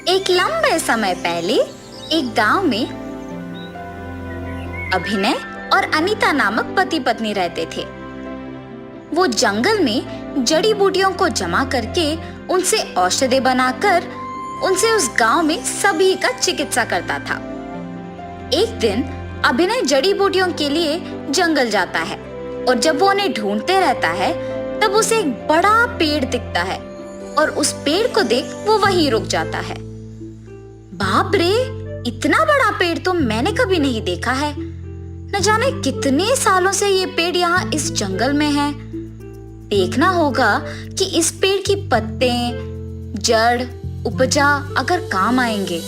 एक लंबे समय पहले एक गांव में अभिनय और अनीता नामक पति पत्नी रहते थे। वो जंगल में जड़ी बूटियों को जमा करके उनसे औषधि बनाकर उनसे उस गांव में सभी का चिकित्सा करता था। एक दिन अभिनय जड़ी बूटियों के लिए जंगल जाता है और जब वो उन्हें ढूंढते रहता है तब उसे एक बड़ा पेड़ दिखता है और उस पेड़ को देख वो वहीं रुक जाता है। बाप रे, इतना बड़ा पेड़ तो मैंने कभी नहीं देखा है। न जाने कितने सालों से ये पेड़ यहाँ इस जंगल में है। देखना होगा कि इस पेड़ की पत्ते, जड़, उपजा अगर काम आएंगे।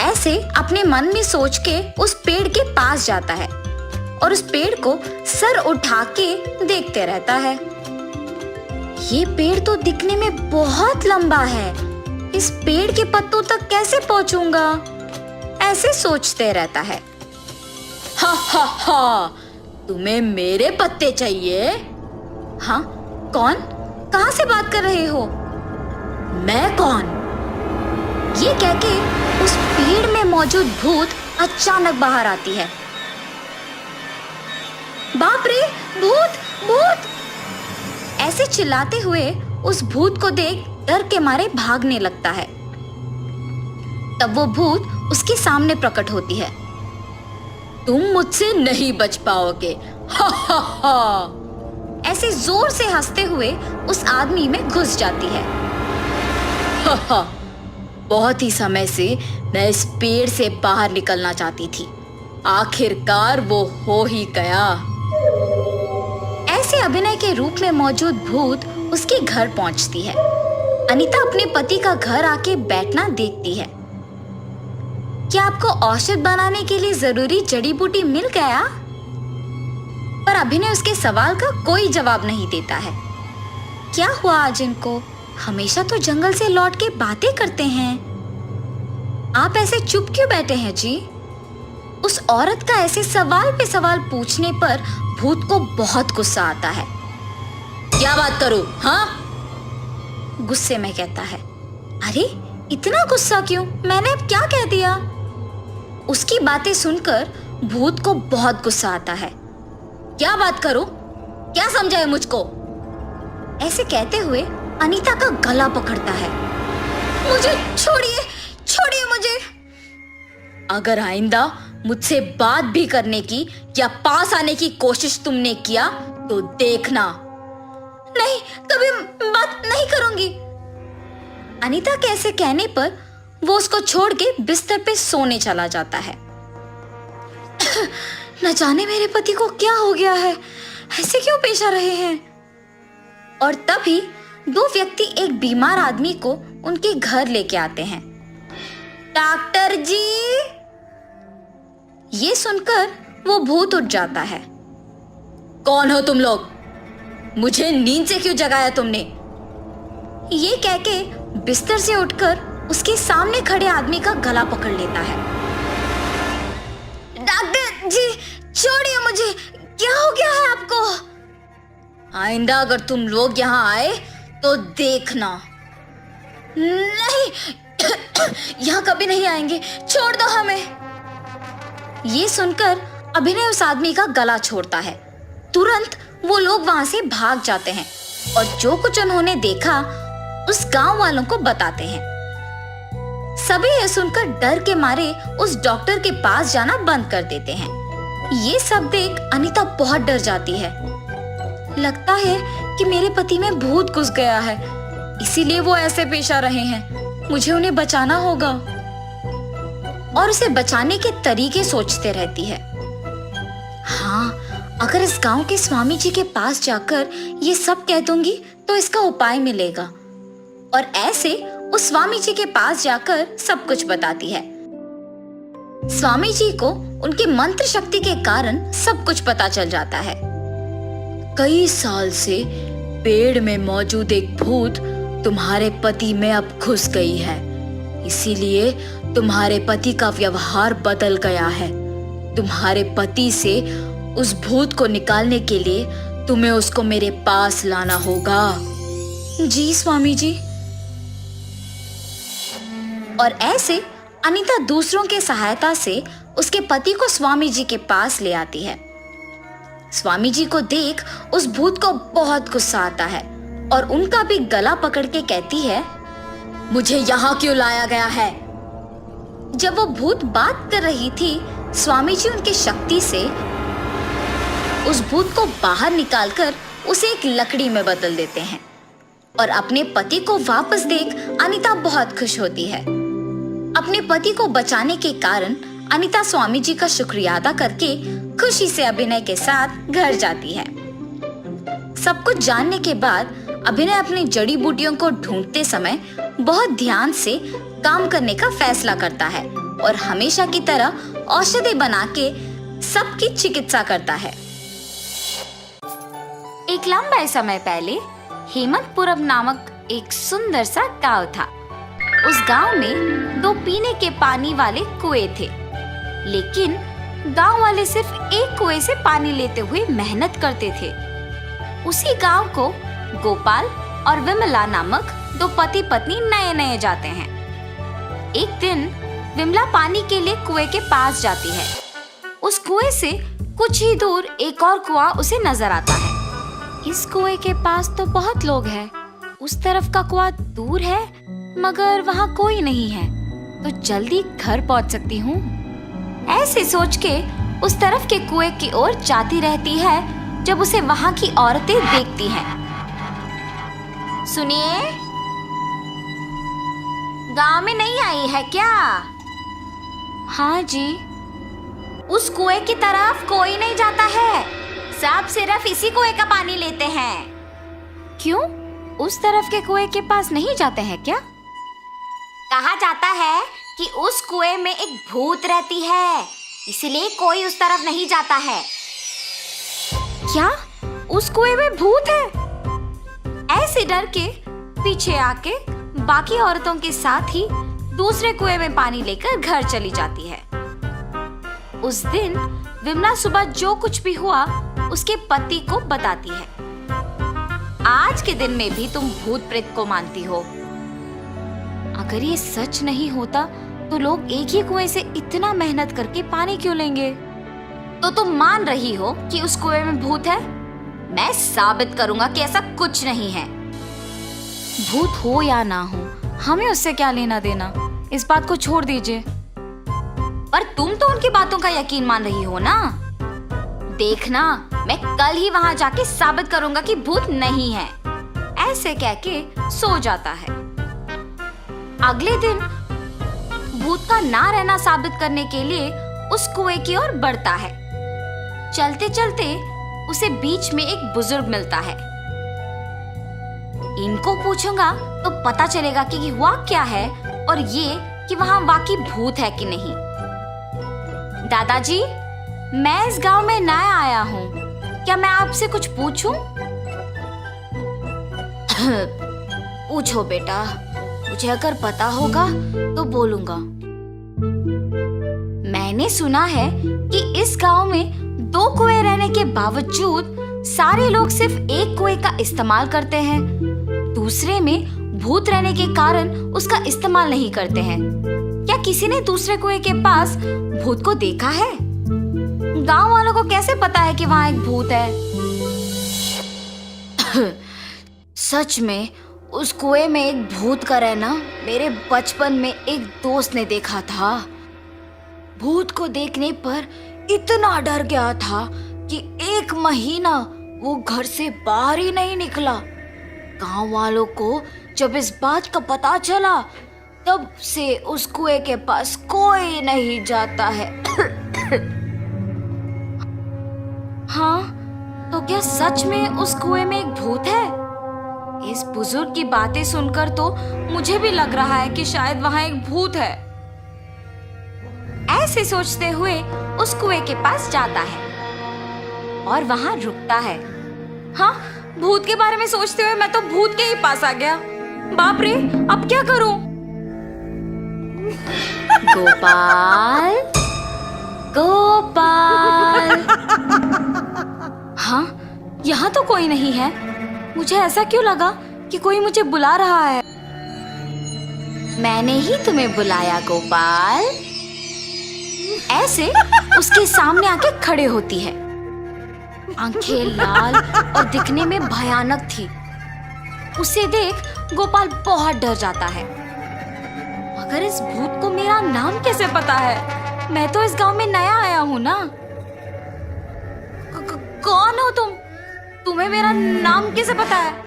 ऐसे अपने मन में सोच के उस पेड़ के पास जाता है और उस पेड़ को सर उठा के देखते रहता है। ये पेड़ तो दिखने में बहुत लंबा है, इस पेड़ के पत्तों तक कैसे पहुंचूंगा? ऐसे सोचते रहता है। हा हा हा, तुम्हें मेरे पत्ते चाहिए? हाँ, कौन? कहाँ से बात कर रहे हो? मैं कौन? ये कहके उस पेड़ में मौजूद भूत अचानक बाहर आती है। बाप रे, भूत भूत! ऐसे चिल्लाते हुए उस भूत को देख डर के मारे भागने लगता है। तब वो भूत उसके सामने प्रकट होती है। तुम मुझसे नहीं बच पाओगे, हा हा हा! ऐसे जोर से हंसते हुए उस आदमी में घुस जाती है। हा हा! बहुत ही समय से मैं इस पेड़ से बाहर निकलना चाहती थी, आखिरकार वो हो ही गया। ऐसे अभिनय के रूप में मौजूद भूत उसके घर पहुंचती है। अनीता अपने पति का घर आके बैठना देखती है। क्या आपको औषध बनाने के लिए जरूरी जड़ी बूटी मिल गया? पर अभिनय उसके सवाल का कोई जवाब नहीं देता है। क्या हुआ आज इनको? हमेशा तो जंगल से लौट के बातें करते हैं। आप ऐसे चुप क्यों बैठे हैं जी? उस औरत का ऐसे सवाल पे सवाल पूछने पर भूत को बहुत गुस्सा आता है। क्या बात करूं? हाँ? गुस्से में कहता है। अरे, इतना गुस्सा क्यों? मैंने अब क्या कह दिया? उसकी बातें सुनकर भूत को बहुत गुस्सा आता है। क्या बात करूं? क्या समझाए मुझको? ऐसे कहते हुए अनीता का गला पकड़ता है। मुझे छोड़िए, छोड़िए मुझे। अगर आइंदा मुझसे बात भी करने की या पास आने की कोशिश तुमने किया तो देखना। नहीं, कभी बात नहीं करूंगी। अनीता के ऐसे कहने पर वो उसको छोड़ के बिस्तर पे सोने चला जाता है। न जाने मेरे पति को क्या हो गया है, ऐसे क्यों पेश आ रहे हैं? और तभी दो व्यक्ति एक बीमार आदमी को उनके घर लेके आते हैं। डॉक्टर जी! ये सुनकर वो भूत उठ जाता है। कौन हो तुम लोग? मुझे नींद से क्यों जगाया तुमने? ये कहके बिस्तर से उठकर उसके सामने खड़े आदमी का गला पकड़ लेता है। डॉक्टर जी, छोड़िए मुझे, क्या हो गया है आपको? आइंदा अगर तुम लोग यहाँ आए तो देखना। नहीं, यहाँ कभी नहीं आएंगे, छोड़ दो हमें। ये सुनकर अभिनय उस आदमी का गला छोड़ता है। तुरंत वो लोग वहां से भाग जाते हैं और जो कुछ उन्होंने देखा उस गांव वालों को बताते हैं। सभी ये सुनकर डर के मारे उस डॉक्टर के पास जाना बंद कर देते हैं। ये सब देख अनीता बहुत डर जाती है। लगता है कि मेरे पति में भूत घुस गया है, इसीलिए वो ऐसे पेश आ रहे हैं। मुझे उन्हें बचाना होगा। और उसे बचाने के तरीके सोचते रहती है। हाँ, अगर इस गांव के स्वामी जी के पास जाकर ये सब कह दूंगी तो इसका उपाय मिलेगा। और ऐसे उस स्वामी जी के पास जाकर सब कुछ बताती है। स्वामी जी को उनके मंत्र शक्ति के कारण सब कुछ पता चल जाता है। कई साल से पेड़ में मौजूद एक भूत तुम्हारे पति में अब घुस गई है, इसीलिए तुम्हारे पति का व्यवहार बदल गया है। तुम्हारे पति से उस भूत को निकालने के लिए तुम्हें उसको मेरे पास लाना होगा। जी स्वामी जी। और ऐसे अनीता दूसरों के सहायता से उसके पति को स्वामी जी के पास ले आती है। स्वामी जी को देख उस भूत को बहुत गुस्सा आता है और उनका भी गला पकड़ के कहती है, मुझे यहाँ क्यों लाया गया है? जब वो भूत बात कर रही थी, स्वामी जी उनकी शक्ति से उस भूत को बाहर निकालकर उसे एक लकड़ी में बदल देते हैं और अपने पति को वापस देख अनीता बहुत खुश होती है। अपने पति को बचाने के कारण अनीता स्वामी जी का शुक्रिया अदा करके खुशी से अभिनय के साथ घर जाती है। सब कुछ जानने के बाद अभिनय अपनी जड़ी बूटियों को ढूंढते समय बहुत ध्यान से काम करने का फैसला करता है और हमेशा की तरह औषधि बना के सबकी चिकित्सा करता है। एक लंबे समय पहले हेमंतपुरम नामक एक सुंदर सा गांव था। उस गांव में 2 पीने के पानी वाले कुएं थे, लेकिन गांव वाले सिर्फ एक कुएं से पानी लेते हुए मेहनत करते थे। उसी गांव को गोपाल और विमला नामक 2 पति पत्नी नए नए जाते हैं। एक दिन विमला पानी के लिए कुएं के पास जाती है। उस कुएं से कुछ ही दूर एक और कुआं उसे नजर आता है। इस कुएं के पास तो बहुत लोग हैं, उस तरफ का कुआं दूर है मगर वहाँ कोई नहीं है, तो जल्दी घर पहुँच सकती हूँ। ऐसे सोच के उस तरफ के कुएं की ओर जाती रहती है जब उसे वहाँ की औरतें देखती हैं। सुनिए, गांव में नहीं आई है क्या? हाँ जी। उस कुएं की तरफ कोई नहीं जाता है, सब सिर्फ इसी कुएं का पानी लेते हैं। क्यों, उस तरफ के कुएं के पास नहीं जाते हैं क्या? कहा जाता है कि उस कुएं में एक भूत रहती है, इसलिए कोई उस तरफ नहीं जाता है। क्या उस कुएं में भूत है? ऐसे डर के पीछे आके बाकी औरतों के साथ ही दूसरे कुएं में पानी लेकर घर चली जाती है। उस दिन विमला सुबह जो कुछ भी हुआ उसके पति को बताती है। आज के दिन में भी तुम भूत प्रेत को मानती हो। अगर ये सच नहीं होता तो लोग एक ही कुएं से इतना मेहनत करके पानी क्यों लेंगे? तो तुम मान रही हो कि उस कुएं में भूत है? मैं साबित करूंगा कि ऐसा कुछ नहीं है। भूत हो या ना हो, हमें उससे क्या लेना देना, इस बात को छोड़ दीजिए। पर तुम तो उनकी बातों का यकीन मान रही हो ना? देखना, मैं कल ही वहां जाके साबित करूंगा कि भूत नहीं है। ऐसे कह के सो जाता है। अगले दिन भूत का ना रहना साबित करने के लिए उस कुएं की ओर बढ़ता है। चलते चलते उसे बीच में एक बुजुर्ग मिलता है। इनको पूछूंगा तो पता चलेगा कि हुआ क्या है और ये कि वहां वाकई भूत है कि नहीं। दादाजी, मैं इस गांव में नया आया हूँ, क्या मैं आपसे कुछ पूछूं? पूछो बेटा, मुझे अगर पता होगा तो बोलूंगा। मैंने सुना है कि इस गांव में 2 कुएं रहने के बावजूद सारे लोग सिर्फ एक कुएं का इस्तेमाल करते हैं, दूसरे में भूत रहने के कारण उसका इस्तेमाल नहीं करते हैं। क्या किसी ने दूसरे कुएं के पास भूत को देखा है? गांव वालों को कैसे पता है कि वहां एक भूत है? सच में उस कुएं में एक भूत का रहना मेरे बचपन में एक दोस्त ने देखा था। भूत को देखने पर इतना डर गया था कि 1 महीना वो घर से बाहर ही नहीं निकला। गांव वालों को जब इस बात का पता चला तब से उस कुएं के पास कोई नहीं जाता है। हाँ, तो क्या सच में उस कुएं में एक भूत है? इस बुजुर्ग की बातें सुनकर तो मुझे भी लग रहा है कि शायद वहां एक भूत है। ऐसे सोचते हुए उस कुएं के पास जाता है और वहां रुकता है। हाँ, भूत के बारे में सोचते हुए मैं तो भूत के ही पास आ गया। बाप रे, अब क्या करूं? गोपाल, गोपाल। हाँ, यहाँ तो कोई नहीं है। मुझे ऐसा क्यों लगा कि कोई मुझे बुला रहा है? मैंने ही तुम्हें बुलाया गोपाल। ऐसे उसके सामने आके खड़े होती है। आंखें लाल और दिखने में भयानक थी। उसे देख गोपाल बहुत डर जाता है। मगर इस भूत को मेरा नाम कैसे पता है? मैं तो इस गांव में नया आया हूं ना। कौन हो तुम? तुम्हें मेरा नाम कैसे पता है?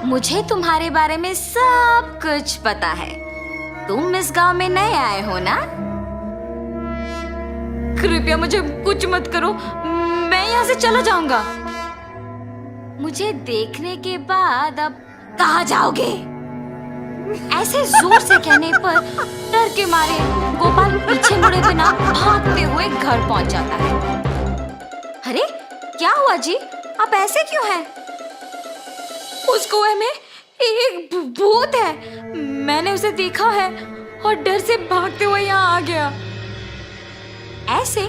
मुझे तुम्हारे बारे में सब कुछ पता है। तुम इस गांव में नए आए हो ना? कृपया मुझे कुछ मत करो, मैं यहाँ से चला जाऊंगा। मुझे देखने के बाद अब कहाँ जाओगे? ऐसे जोर से कहने पर डर के मारे गोपाल पीछे मुड़े बिना भागते हुए घर पहुंच जाता है। अरे क्या हुआ जी, आप ऐसे क्यों हैं? उस कुएं में एक भूत है। मैंने उसे देखा है और डर से भागते हुए यहाँ आ गया। ऐसे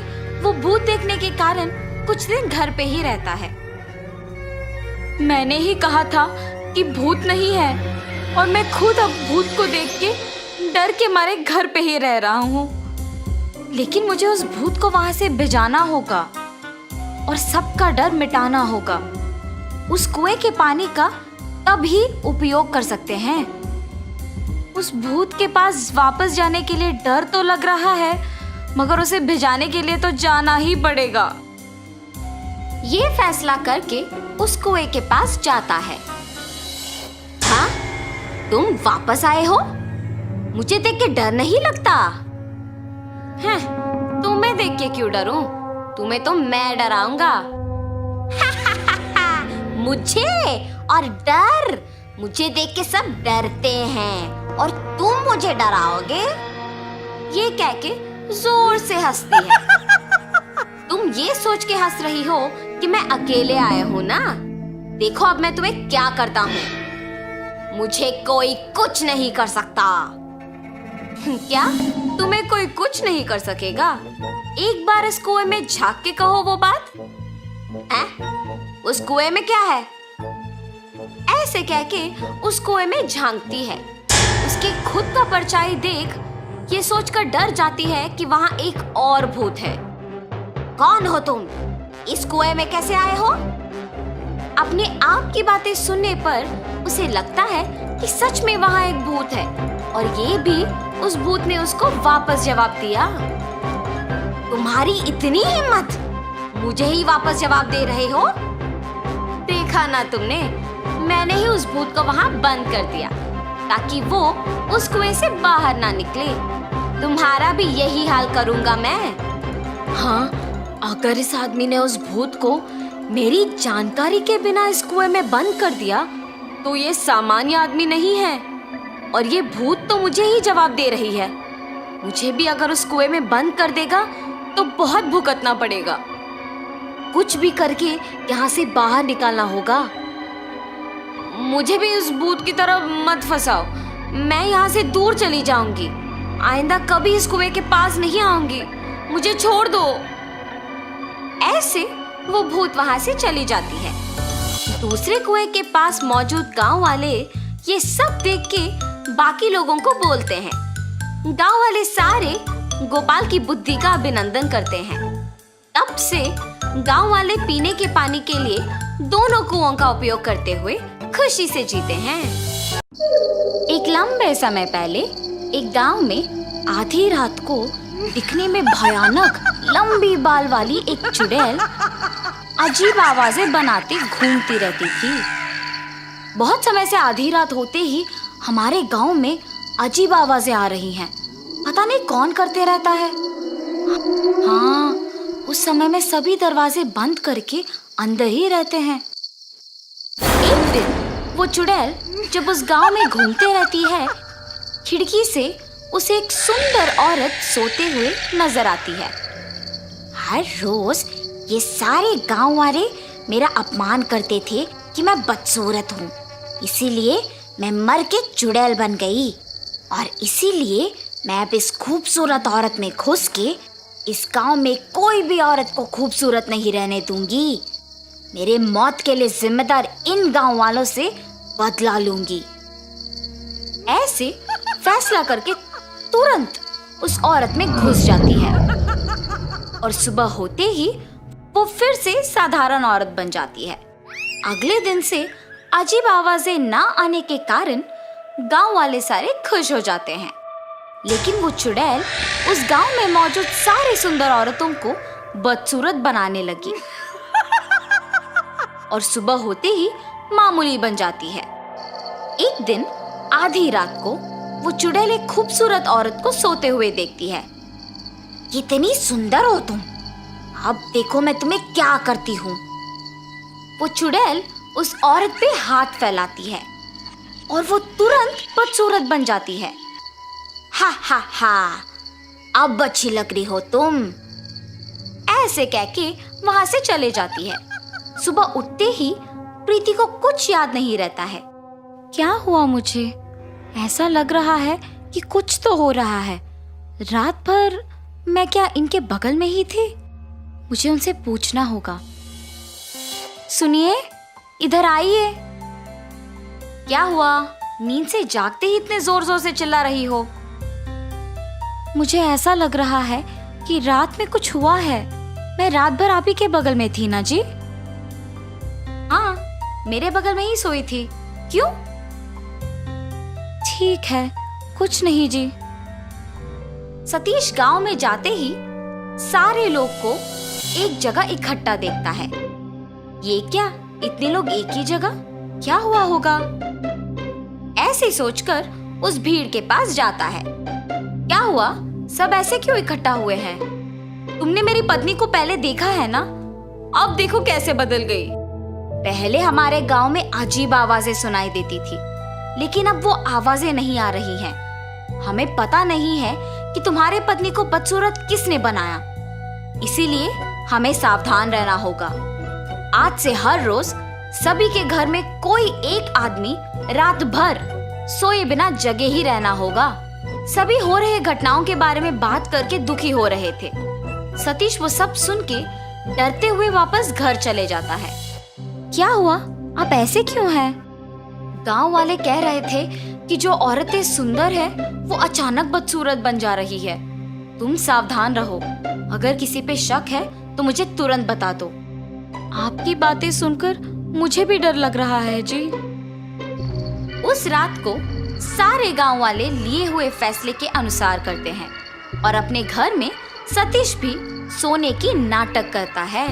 वो भूत देखने के कारण कुछ दिन घर पे ही रहता है। मैंने ही कहा था कि भूत नहीं है और मैं खुद अब भूत को देख के डर के मारे घर पे ही रह रहा हूँ। लेकिन मुझे उस भूत को वहां से भिजाना होगा और सबका डर मिटाना होगा। उस कुएं के पानी का तब ही उपयोग कर सकते हैं। उस भूत के पास वापस जाने के लिए डर तो लग रहा है, मगर उसे भिजाने के लिए तो जाना ही पड़ेगा। ये फैसला करके उस कुएं के पास जाता है। हाँ, तुम वापस आए हो? मुझे देख के डर नहीं लगता? हैं, तुम्हें देख के क्यों डरूं? तुम्हें तो मैं डराऊंगा। मुझे और डर? मुझे देख के सब डरते हैं और तुम मुझे डराओगे? ये कह के जोर से हंसती है। तुम ये सोच के हंस रही हो कि मैं अकेले आया हूँ ना? देखो अब मैं तुम्हें क्या करता हूँ। मुझे कोई कुछ नहीं कर सकता। क्या तुम्हें कोई कुछ नहीं कर सकेगा? एक बार इस कुएं में झांक के कहो वो बात। उस कुएं में क्या है? ऐसे कह के उस कुएं में झांकती है। उसके खुद का परछाई देख ये सोचकर डर जाती है कि वहां एक और भूत है। कौन हो तुम? इस कुएं में कैसे आए हो? अपने आप की बातें सुनने पर उसे लगता है कि सच में वहां एक भूत है और ये भी उस भूत ने उसको वापस जवाब दिया। तुम्हारी इतनी हिम्मत, मुझे ही वापस जवाब दे रहे हो? देखा ना तुमने, मैंने ही उस भूत को वहां बंद कर दिया ताकि वो उस कुएं से बाहर ना निकले। तुम्हारा भी यही हाल करूंगा मैं। हाँ, अगर इस आदमी ने उस भूत को मेरी जानकारी के बिना इस कुएं में बंद कर दिया तो ये सामान्य आदमी नहीं है और ये भूत तो मुझे ही जवाब दे रही है। मुझे भी अगर उस कुएं में बंद कर देगा तो बहुत भुगतना पड़ेगा। कुछ भी करके यहाँ से बाहर निकालना होगा। मुझे भी उस भूत की तरह मत फंसाओ। मैं यहाँ से दूर चली जाऊंगी। आइंदा कभी इस कुएं के पास नहीं आऊंगी। मुझे छोड़ दो। ऐसे वो भूत वहां से चली जाती है। दूसरे कुएं के पास मौजूद गांव वाले ये सब देख के बाकी लोगों को बोलते हैं। गांव वाले सारे गोपाल की बुद्धि का अभिनंदन करते हैं। तब से गांव वाले पीने के पानी के लिए दोनों कुओं का उपयोग करते हुए खुशी से जीते हैं। एक लंबे समय पहले एक गांव में आधी रात को दिखने में भयानक लंबी बाल वाली एक चुड़ैल अजीब आवाजें बनाती घूमती रहती थी। बहुत समय से आधी रात होते ही हमारे गांव में अजीब आवाजें आ रही हैं। पता नहीं कौन करते रहता है। हाँ, उस समय में सभी दरवाजे बंद करके अंदर ही रहते हैं। एक दिन वो चुड़ैल जब उस गांव में घूमते रहती है, खिड़की से उसे एक सुंदर औरत सोते हुए नजर आती है। हर रोज ये सारे गांव वाले मेरा अपमान करते थे कि मैं बदसूरत हूँ, इसीलिए मैं मर के चुड़ैल बन गई और इसीलिए मैं अब इस खूबसूरत औरत में घुस के इस गांव में कोई भी औरत को खूबसूरत नहीं रहने दूंगी। मेरे मौत के लिए जिम्मेदार इन गांव वालों से बदला लूंगी। ऐसे फैसला करके तुरंत उस औरत में घुस जाती है और सुबह होते ही वो फिर से साधारण औरत बन जाती है। अगले दिन से अजीब आवाजें ना आने के कारण गांव वाले सारे खुश हो जाते हैं, लेकिन वो चुड़ैल उस गांव में मौजूद सारी सुंदर औरतों को बदसूरत बनाने लगी और सुबह होते ही मामूली बन जाती है। एक दिन आधी रात को वो चुड़ैल एक खूबसूरत औरत को सोते हुए देखती है। कितनी सुंदर हो तुम, अब देखो मैं तुम्हें क्या करती हूँ। वो चुड़ैल उस औरत पे हाथ फैलाती है और वो तुरंत बदसूरत बन जाती है। हा हा हा, अब अच्छी लग रही हो तुम, ऐसे कह के वहां से चले जाती है। सुबह उठते ही प्रीति को कुछ याद नहीं रहता है। क्या हुआ मुझे? ऐसा लग रहा है कि कुछ तो हो रहा है। रात भर मैं क्या इनके बगल में ही थी? मुझे उनसे पूछना होगा। सुनिए, इधर आइए। क्या हुआ? नींद से जागते ही इतने जोर जोर से चिल्ला रही हो? मुझे ऐसा लग रहा है कि रात में कुछ हुआ है। मैं रात भर आप ही के बगल में थी ना जी? हाँ, मेरे बगल में ही सोई थी। क्यों? ठीक है, कुछ नहीं जी। सतीश गांव में जाते ही सारे लोग को एक जगह इकट्ठा देखता है। ये क्या, इतने लोग एक ही जगह? क्या हुआ होगा? ऐसे सोचकर उस भीड़ के पास जाता है। क्या हुआ? सब ऐसे क्यों इकट्ठा हुए हैं? तुमने मेरी पत्नी को पहले देखा है ना? अब देखो कैसे बदल गई। पहले हमारे गांव में अजीब आवाजें सुनाई देती थी, लेकिन अब वो आवाजें नहीं आ रही हैं। हमें पता नहीं है कि तुम्हारे पत्नी को बदसूरत किसने बनाया, इसीलिए हमें सावधान रहना होगा। आज से हर रोज सभी के घर में कोई एक आदमी रात भर सोए बिना जगे ही रहना होगा। सभी हो रहे घटनाओं के बारे में बात करके दुखी हो रहे थे। सतीश वो सब सुन के डरते हुए वापस घर चले जाता है। क्या हुआ? आप ऐसे क्यों हैं? गांव वाले कह रहे थे कि जो औरतें सुंदर है वो अचानक बदसूरत बन जा रही है। तुम सावधान रहो। अगर किसी पे शक है तो मुझे तुरंत बता दो। आपकी बातें सुनकर मुझे भी डर लग रहा है जी। उस रात को सारे गांव वाले लिए हुए फैसले के अनुसार करते हैं और अपने घर में सतीश भी सोने की नाटक करता है।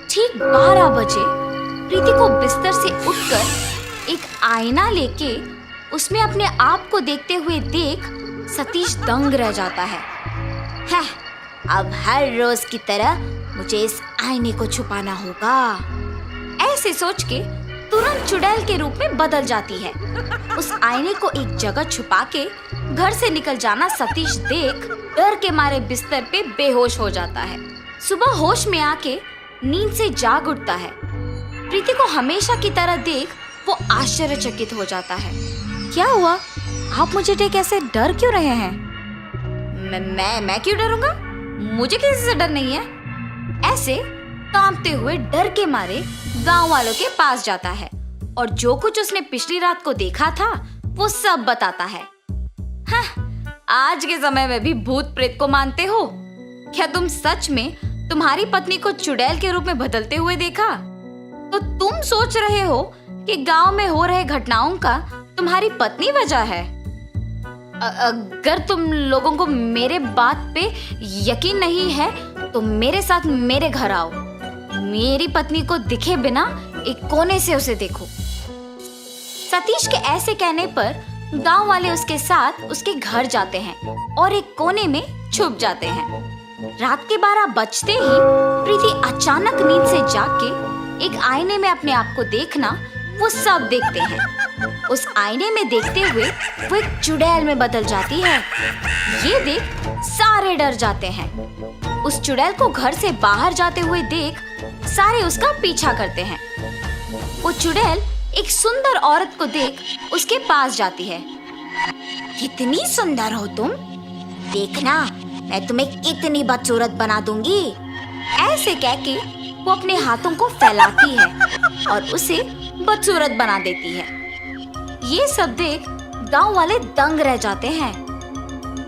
ठीक 12 बजे प्रीति को बिस्तर से उठकर एक आईना लेके उसमें अपने आप को देखते हुए देख सतीश दंग रह जाता है। अब हर रोज की तरह मुझे इस आईने को छुपाना होगा। ऐसे सोच के तुरंत चुड़ैल के रूप में बदल जाती है। उस आईने को एक जगह छुपा के घर से निकल जाना सतीश देख डर के मारे बिस्तर पे बेहोश हो जाता है। सुबह होश में आके नींद से जाग उठता है। प्रीति को हमेशा की तरह देख वो आश्चर्यचकित हो जाता है। क्या हुआ? आप मुझे देख ऐसे डर क्यों रहे हैं? मैं क्यों डरूंगा? मुझे किसी से डर नहीं है। ऐसे कांपते हुए डर के मारे गांव वालों के पास जाता है और जो कुछ उसने पिछली रात को देखा था वो सब बताता है। आज के समय में भी भूत प्रेत को मानते हो? क्या तुम सच में तुम्हारी पत्नी को चुड़ैल के रूप में बदलते हुए देखा? तो तुम सोच रहे हो कि गांव में हो रहे घटनाओं का तुम्हारी पत्नी वजह है? अगर तुम लोगों को मेरे बात पे यकीन नहीं है तो मेरे साथ मेरे घर आओ। मेरी पत्नी को दिखे बिना एक कोने से उसे देखो। सतीश के ऐसे कहने पर गांव वाले उसके साथ उसके घर जाते हैं और एक कोने में छुप जाते हैं। रात के 12 बजते ही प्रीति अचानक नींद से जाग के एक आईने में अपने आप को देखना वो सब देखते हैं। उस आईने में देखते हुए वो एक चुड़ैल में बदल जाती है। ये देख सारे डर जाते हैं। उस चुड़ैल को घर से बाहर जाते हुए देख सारे उसका पीछा करते हैं। वो चुड़ैल एक सुंदर औरत को देख उसके पास जाती है। कितनी सुंदर हो तुम, देखना मैं तुम्हें कितनी बदसूरत बना दूंगी। ऐसे कह के वो अपने हाथों को फैलाती है और उसे बदसूरत बना देती है। ये सब देख गांव वाले दंग रह जाते हैं।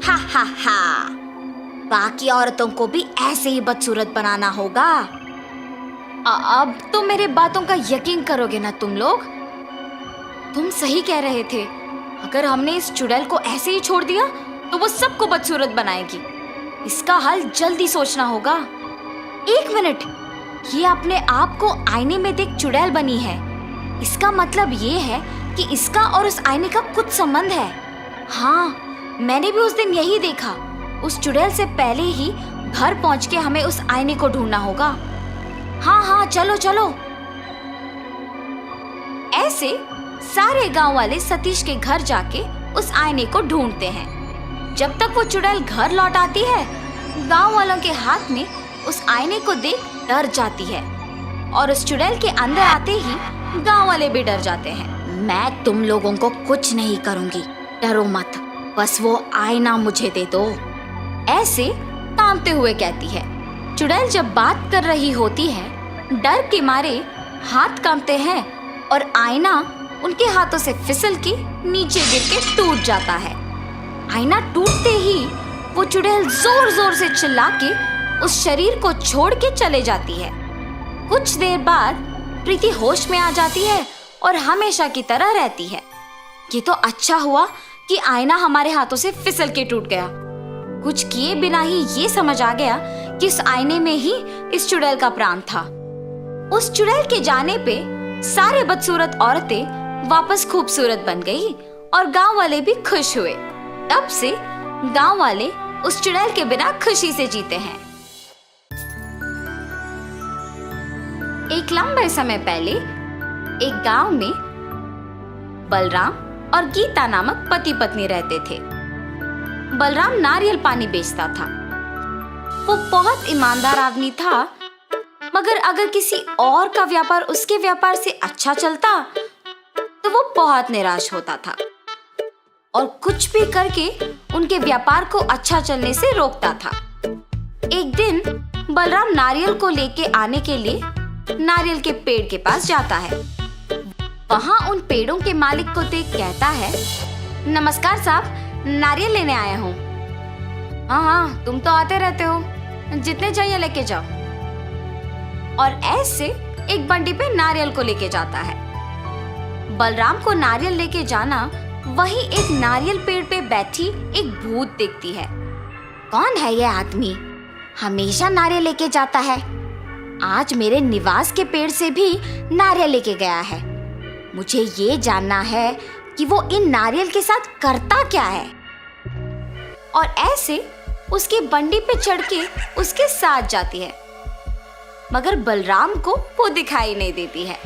हा हा हा, बाकी औरतों को भी ऐसे ही बदसूरत बनाना होगा। अब तो मेरे बातों का यकीन करोगे ना तुम लोग? तुम सही कह रहे थे, अगर हमने इस चुड़ैल को ऐसे ही छोड़ दिया तो वो सबको बदसूरत बनाएगी। इसका हल जल्दी सोचना होगा। एक मिनट, ये अपने आप को आईने में देख चुड़ैल बनी है। इसका मतलब ये है कि इसका और उस आईने का कुछ संबंध है। हाँ, मैंने भी उस दिन यही देखा। उस चुड़ैल से पहले ही घर पहुंच के हमें उस आईने को ढूंढना होगा। हाँ हाँ, चलो चलो। ऐसे सारे गांव वाले सतीश के घर जाके उस आईने को ढूंढते हैं। जब तक वो चुड़ैल घर लौट आती है, गांव वालों के हाथ में उस आईने को देख डर जाती है और उस चुड़ैल के अंदर आते ही गांव वाले भी डर जाते हैं। मैं तुम लोगों को कुछ नहीं करूंगी, डरो मत, बस वो आईना मुझे दे दो, ऐसे कांपते हुए कहती है। चुड़ैल जब बात कर रही होती है, डर के मारे हाथ कांपते हैं और आईना उनके हाथों से फिसल के नीचे गिर के टूट जाता है। आईना टूटते ही वो चुड़ैल जोर जोर से चिल्ला के उस शरीर को छोड़ के चले जाती है। कुछ देर बाद प्रीति होश में आ जाती है और हमेशा की तरह रहती है। ये तो अच्छा हुआ कि आईना हमारे हाथों से फिसल के टूट गया। कुछ किए बिना ही ये समझ आ गया कि इस आईने में ही इस चुड़ैल का प्राण था। उस चुड़ैल के जाने पे सारे बदसूरत औरतें वापस खूबसूरत बन गई और गांव वाले भी खुश हुए। तब से गांव वाले उस चुड़ैल के बिना खुशी से जीते हैं। एक लंबे समय पहले एक गांव में बलराम और गीता नामक पति पत्नी रहते थे। बलराम नारियल पानी बेचता था। वो बहुत ईमानदार आदमी था, मगर अगर किसी और का व्यापार उसके व्यापार से अच्छा चलता तो वो बहुत निराश होता था और कुछ भी करके उनके व्यापार को अच्छा चलने से रोकता था। एक दिन बलराम नारियल को लेके आने के लिए नारियल के पेड़ के पास जाता है। वहां उन पेड़ों के मालिक को देख कहता है, नमस्कार साहब, नारियल लेने आया हूँ। हाँ हाँ, तुम तो आते रहते हो, जितने चाहिए लेके जाओ। और ऐसे एक बंडी पे नारियल को लेके जाता है। बलराम को नारियल लेके जाना वहीं एक नारियल पेड़ पे बैठी एक भूत देखती है। कौन है ये आदमी? हमेशा नारियल लेके जाता है। आज मेरे निवास के पेड़ से भी नारियल लेके गया है। मुझे ये जानना है कि वो इन नारियल के साथ करता क्या है। और ऐसे उसकी बंडी पे चढ़ के उसके साथ जाती है, मगर बलराम को वो दिखाई नहीं देती है।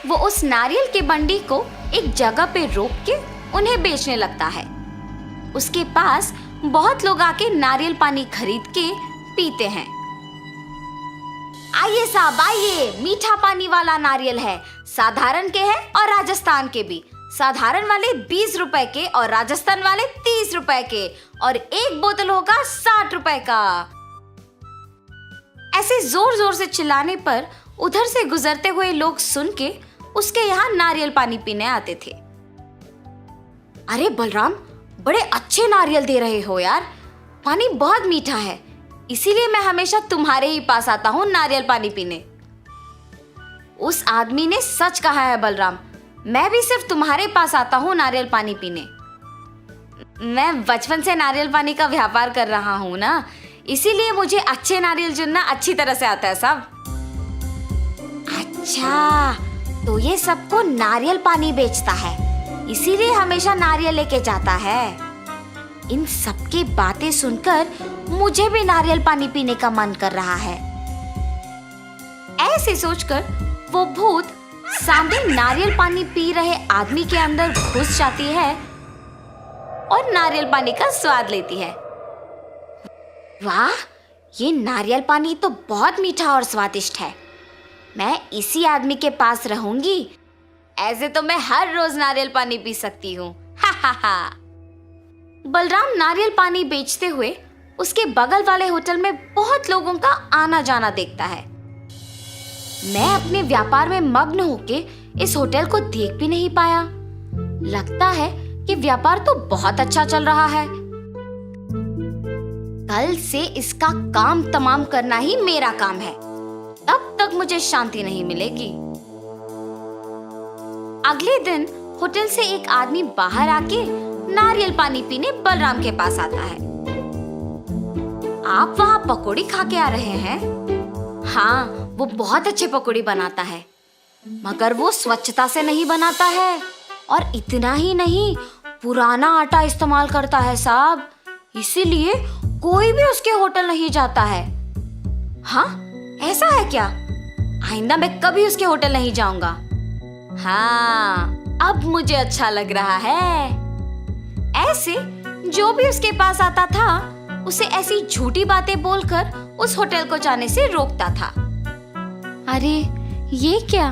वो उस नारियल के बंडी को एक जगह पे रोक के उन्हें बेचने लगता है। उसके पास बहुत लोग आके नारियल पानी खरीद के पीते हैं। आइए साहब आइए, मीठा पानी वाला नारियल है, साधारण के हैं और राजस्थान के भी। साधारण वाले 20 रुपए के और राजस्थान वाले 30 रुपए के, और एक बोतल होगा 60 रुपए का। ऐसे जोर जोर से चिल्लाने पर उधर से गुजरते हुए लोग सुन के उसके यहाँ नारियल पानी पीने आते थे। अरे बलराम, बड़े अच्छे नारियल दे रहे हो यार, पानी बहुत मीठा है, इसीलिए मैं हमेशा तुम्हारे ही पास आता हूँ नारियल पानी पीने। उस आदमी ने सच कहा है बलराम, मैं भी सिर्फ तुम्हारे पास आता हूँ नारियल पानी पीने। मैं बचपन से नारियल पानी का व्यापार कर रहा हूँ ना, इसीलिए मुझे अच्छे नारियल चुनना अच्छी तरह से आता है साहब। अच्छा, तो ये सबको नारियल पानी बेचता है, इसीलिए हमेशा नारियल लेके जाता है। इन सबकी बातें सुनकर मुझे भी नारियल पानी पीने का मन कर रहा है। ऐसे सोचकर वो भूत सामने नारियल पानी पी रहे आदमी के अंदर घुस जाती है और नारियल पानी का स्वाद लेती है। वाह, ये नारियल पानी तो बहुत मीठा और स्वादिष्ट है। मैं इसी आदमी के पास रहूंगी, ऐसे तो मैं हर रोज नारियल पानी पी सकती हूँ। हा हा हा। बलराम नारियल पानी बेचते हुए उसके बगल वाले होटल में बहुत लोगों का आना जाना देखता है। मैं अपने व्यापार में मग्न होके इस होटल को देख भी नहीं पाया। लगता है कि व्यापार तो बहुत अच्छा चल रहा है। कल से इसका काम तमाम करना ही मेरा काम है, तब तक मुझे शांति नहीं मिलेगी। अगले दिन होटल से एक आदमी बाहर आके नारियल पानी पीने बलराम के पास आता है। आप वहाँ पकौड़ी खा के आ रहे हैं? हाँ, वो बहुत अच्छे पकौड़ी बनाता है, मगर वो स्वच्छता से नहीं बनाता है, और इतना ही नहीं, पुराना आटा इस्तेमाल करता है साहब, इसीलिए कोई भी उसके होटल नहीं जाता है। हाँ, ऐसा है क्या? आइंदा मैं कभी उसके होटल नहीं जाऊंगा। हाँ, अब मुझे अच्छा लग रहा है। ऐसे जो भी उसके पास आता था, उसे ऐसी झूठी बातें बोलकर उस होटल को जाने से रोकता था। अरे ये क्या,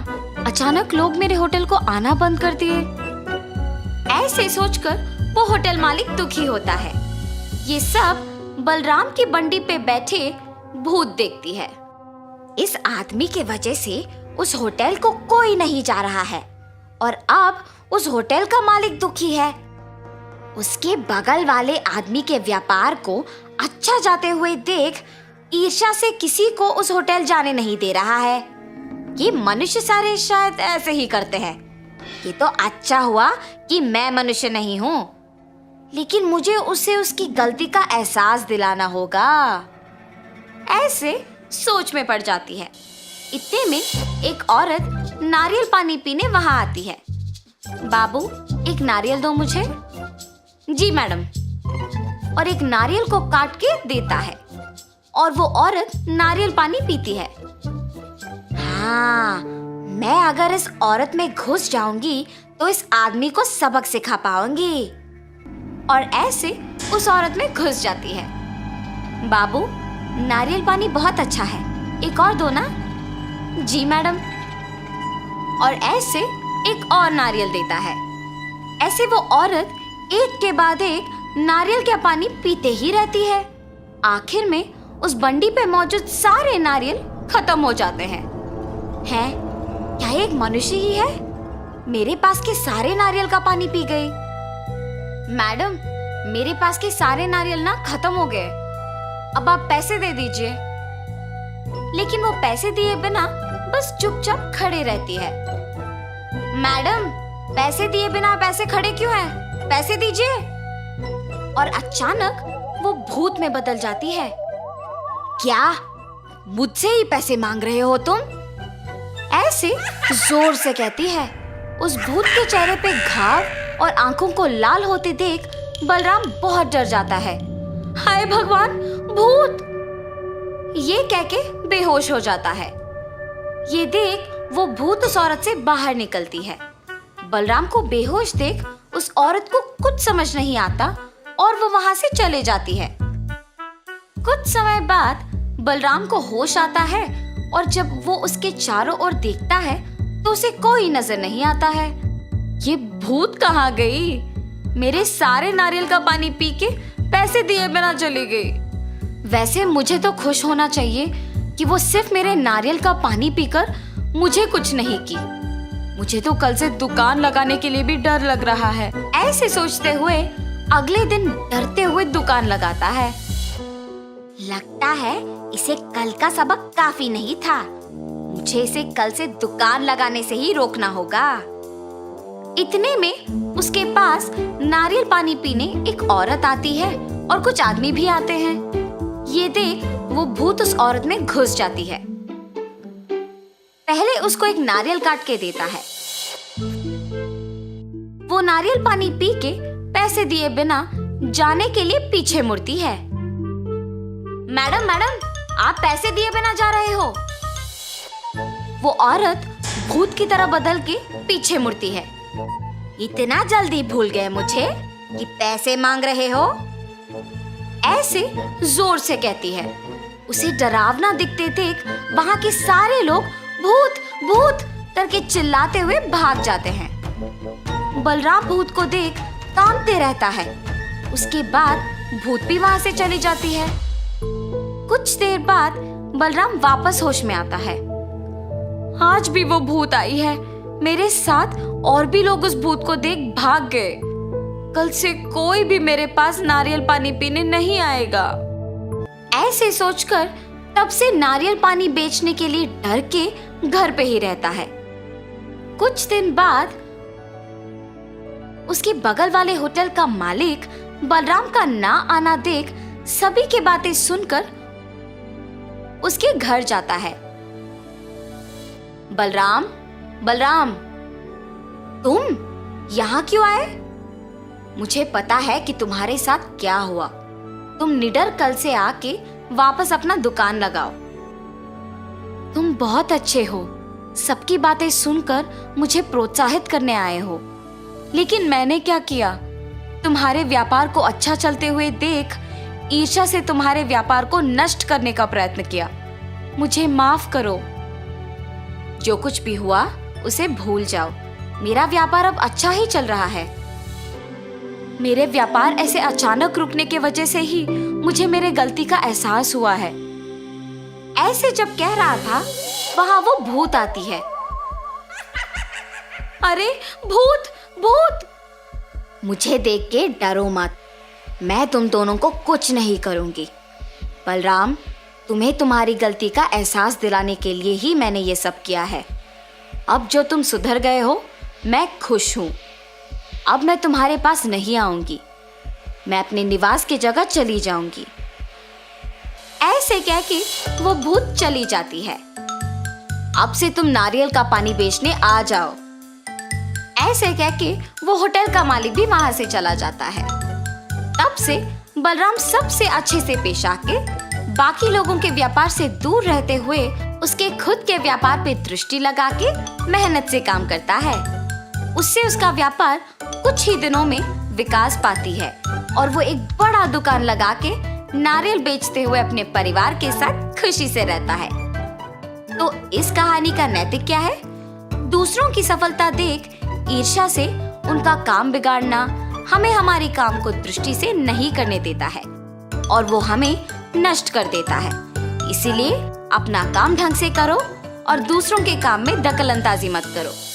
अचानक लोग मेरे होटल को आना बंद कर दिए। ऐसे सोचकर वो होटल मालिक दुखी होता है। ये सब बलराम की बंडी पे बैठे भूत देखती है। इस आदमी के वजह से उस होटल को कोई नहीं जा रहा है, और अब उस होटल का मालिक दुखी है। उसके बगल वाले आदमी के व्यापार को अच्छा जाते हुए देख ईर्ष्या से किसी को उस होटल जाने नहीं दे रहा है। ये मनुष्य सारे शायद ऐसे ही करते हैं। ये तो अच्छा हुआ कि मैं मनुष्य नहीं हूँ, लेकिन मुझे उसे उसकी गलती का एहसास दिलाना होगा। ऐसे सोच में पड़ जाती है। इतने में एक औरत नारियल पानी पीने वहां आती है। बाबू, एक नारियल दो मुझे। जी मैडम। और एक नारियल को काट के देता है, और वो औरत नारियल पानी पीती है। हाँ, मैं अगर इस औरत में घुस जाऊंगी तो इस आदमी को सबक सिखा पाऊंगी। और ऐसे उस औरत में घुस जाती है। बाबू, नारियल पानी बहुत अच्छा है, एक और दो ना। जी मैडम। और ऐसे एक और नारियल देता है। ऐसे वो औरत एक के बाद एक नारियल का पानी पीते ही रहती है। आखिर में उस बंडी पे मौजूद सारे नारियल खत्म हो जाते हैं। हैं? क्या एक मनुष्य ही है? मेरे पास के सारे नारियल का पानी पी गई। मैडम, मेरे पास के सारे नारियल ना खत्म हो गए, अब आप पैसे दे दीजिए। लेकिन वो पैसे दिए बिना बस चुपचाप खड़े रहती है। मैडम, पैसे दिए बिना आप ऐसे खड़े क्यों हैं? पैसे दीजिए। और अचानक वो भूत में बदल जाती है। क्या मुझसे ही पैसे मांग रहे हो तुम? ऐसे जोर से कहती है। उस भूत के चेहरे पे घाव और आंखों को लाल होते देख बलराम बहुत डर जाता है। हाय भगवान, भूत! ये कह के बेहोश हो जाता है। ये देख वो भूत उस औरत से बाहर निकलती है। बलराम को बेहोश देख उस औरत को कुछ समझ नहीं आता और वो वहां से चले जाती है। कुछ समय बाद बलराम को होश आता है, और जब वो उसके चारों ओर देखता है तो उसे कोई नजर नहीं आता है। ये भूत कहाँ गई? मेरे सारे नारियल का पानी पी के पैसे दिए बिना चली गई। वैसे मुझे तो खुश होना चाहिए कि वो सिर्फ मेरे नारियल का पानी पीकर मुझे कुछ नहीं की। मुझे तो कल से दुकान लगाने के लिए भी डर लग रहा है। ऐसे सोचते हुए अगले दिन डरते हुए दुकान लगाता है। लगता है इसे कल का सबक काफी नहीं था। मुझे इसे कल से दुकान लगाने से ही रोकना होगा। इतने में उसके पास नारियल पानी पीने एक औरत आती है और कुछ आदमी भी आते हैं। ये देख वो भूत उस औरत में घुस जाती है। पहले उसको एक नारियल काट के देता है। वो नारियल पानी पी के पैसे दिए बिना जाने के लिए पीछे मुड़ती है। मैडम, आप पैसे दिए बिना जा रहे हो? वो औरत भूत की तरह बदल के पीछे मुड़ती है। इतना जल्दी भूल गए मुझे कि पैसे मांग रहे हो? ऐसे जोर से कहती है। उसे डरावना दिखते देख वहां के सारे लोग भूत भूत करके चिल्लाते हुए भाग जाते हैं। बलराम भूत को देख कांपते रहता है। उसके बाद भूत भी वहां से चली जाती है। कुछ देर बाद बलराम वापस होश में आता है। आज भी वो भूत आई है। मेरे साथ और भी लोग उस भूत को देख भाग गए। कल से कोई भी मेरे पास नारियल पानी पीने नहीं आएगा। ऐसे सोचकर तब से नारियल पानी बेचने के लिए डर के घर पे ही रहता है। कुछ दिन बाद उसके बगल वाले होटल का मालिक बलराम का ना आना देख सभी की बातें सुनकर उसके घर जाता है। बलराम, बलराम, तुम यहाँ क्यों आए? मुझे पता है कि तुम्हारे साथ क्या हुआ। तुम निडर कल से आके वापस अपना दुकान लगाओ। तुम बहुत अच्छे हो, सबकी बातें सुनकर मुझे प्रोत्साहित करने आए हो। लेकिन मैंने क्या किया? तुम्हारे व्यापार को अच्छा चलते हुए देख ईर्ष्या से तुम्हारे व्यापार को नष्ट करने का प्रयत्न किया। मुझे माफ करो। जो कुछ भी हुआ उसे भूल जाओ। मेरा व्यापार अब अच्छा ही चल रहा है। मेरे व्यापार ऐसे अचानक रुकने की वजह से ही मुझे मेरे गलती का एहसास हुआ है। ऐसे जब कह रहा था वहां वो भूत आती है। अरे भूत, भूत! मुझे देख के डरो मत, मैं तुम दोनों को कुछ नहीं करूंगी। बलराम, तुम्हें तुम्हारी गलती का एहसास दिलाने के लिए ही मैंने ये सब किया है। अब जो तुम सुधर गए हो, मैं खुश हूं। अब मैं तुम्हारे पास नहीं आऊंगी, मैं अपने निवास की जगह चली जाऊंगी। ऐसे कह के वो भूत चली जाती है। अब से तुम नारियल का पानी बेचने आ जाओ। ऐसे कह के वो होटल का मालिक भी वहां से चला जाता है। तब से बलराम सबसे अच्छे से पेश आके बाकी लोगों के व्यापार से दूर रहते हुए उसके खुद के व्यापार पे दृष्टि लगा के मेहनत से काम करता है। उससे उसका व्यापार कुछ ही दिनों में विकास पाती है और वो एक बड़ा दुकान लगा के नारियल बेचते हुए अपने परिवार के साथ खुशी से रहता है। तो इस कहानी का नैतिक क्या है? दूसरों की सफलता देख ईर्ष्या से उनका काम बिगाड़ना हमें हमारी काम को दृष्टि से नहीं करने देता है और वो हमें नष्ट कर देता है। इसीलिए अपना काम ढंग से करो और दूसरों के काम में दखलंदाजी मत करो।